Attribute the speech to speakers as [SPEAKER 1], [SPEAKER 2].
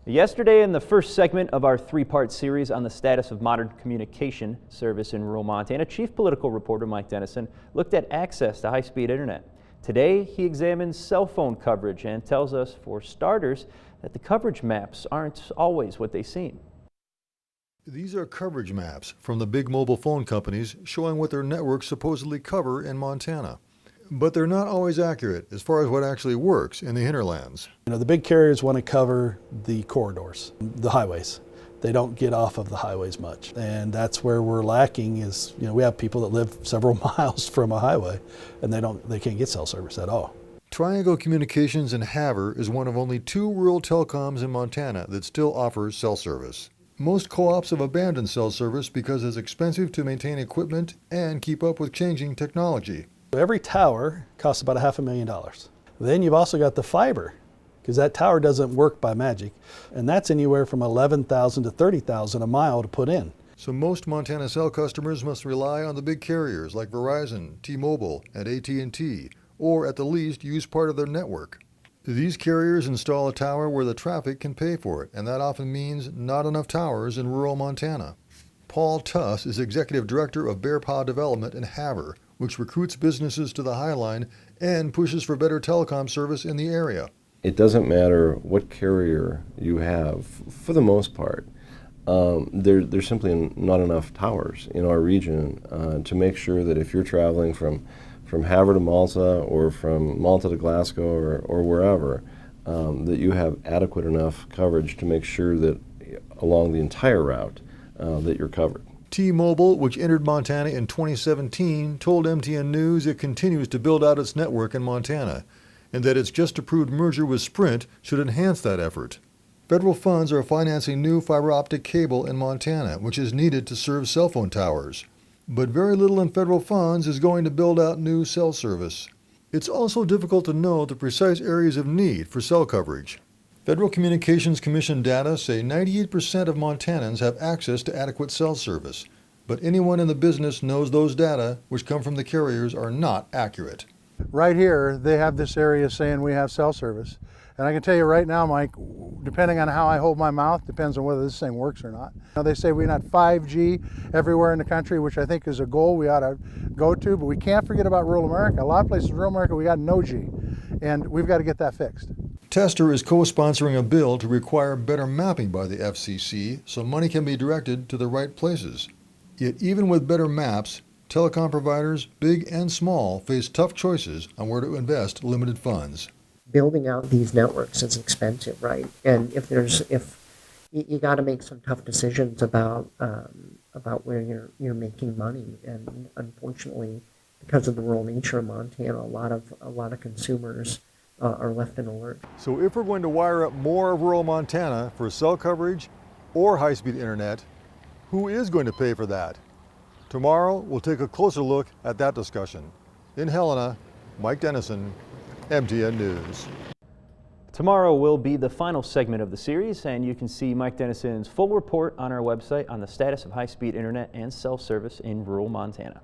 [SPEAKER 1] Yesterday, in the first segment of our three-part series on the status of modern communication service in rural Montana, Chief Political Reporter Mike Dennison looked at access to high-speed internet. Today, he examines cell phone coverage and tells us, for starters, that the coverage maps aren't always what they seem.
[SPEAKER 2] These are coverage maps from the big mobile phone companies showing what their networks supposedly cover in Montana. But they're not always accurate as far as what actually works in the hinterlands.
[SPEAKER 3] The big carriers want to cover the corridors, the highways. They don't get off of the highways much. And that's where we're lacking is, we have people that live several miles from a highway and they can't get cell service at all.
[SPEAKER 2] Triangle Communications in Havre is one of only 2 rural telecoms in Montana that still offers cell service. Most co-ops have abandoned cell service because it's expensive to maintain equipment and keep up with changing technology.
[SPEAKER 3] Every tower costs about $500,000. Then you've also got the fiber, because that tower doesn't work by magic, and that's anywhere from $11,000 to $30,000 a mile to put in.
[SPEAKER 2] So most Montana cell customers must rely on the big carriers like Verizon, T-Mobile, and AT&T, or at the least use part of their network. These carriers install a tower where the traffic can pay for it, and that often means not enough towers in rural Montana. Paul Tuss is Executive Director of Bear Paw Development in Havre, which recruits businesses to the High Line and pushes for better telecom service in the area.
[SPEAKER 4] It doesn't matter what carrier you have, for the most part. There's simply not enough towers in our region to make sure that if you're traveling from Havre to Malta or from Malta to Glasgow or wherever, that you have adequate enough coverage to make sure that along the entire route that you're covered.
[SPEAKER 2] T-Mobile, which entered Montana in 2017, told MTN News it continues to build out its network in Montana, and that its just-approved merger with Sprint should enhance that effort. Federal funds are financing new fiber optic cable in Montana, which is needed to serve cell phone towers. But very little in federal funds is going to build out new cell service. It's also difficult to know the precise areas of need for cell coverage. Federal Communications Commission data say 98% of Montanans have access to adequate cell service, but anyone in the business knows those data, which come from the carriers, are not accurate.
[SPEAKER 5] Right here, they have this area saying we have cell service. And I can tell you right now, Mike, depending on how I hold my mouth, depends on whether this thing works or not. Now, they say we're not 5G everywhere in the country, which I think is a goal we ought to go to, but we can't forget about rural America. A lot of places in rural America, we got no G, and we've got to get that fixed.
[SPEAKER 2] Tester is co-sponsoring a bill to require better mapping by the FCC so money can be directed to the right places. Yet even with better maps, telecom providers, big and small, face tough choices on where to invest limited funds.
[SPEAKER 6] Building out these networks is expensive, right? And if you got to make some tough decisions about where you're making money, and unfortunately, because of the rural nature of Montana, a lot of consumers are left in a lurch.
[SPEAKER 2] So if we're going to wire up more of rural Montana for cell coverage or high-speed internet, who is going to pay for that? Tomorrow, we'll take a closer look at that discussion. In Helena, Mike Dennison, MTN News.
[SPEAKER 1] Tomorrow will be the final segment of the series, and you can see Mike Dennison's full report on our website on the status of high-speed internet and cell service in rural Montana.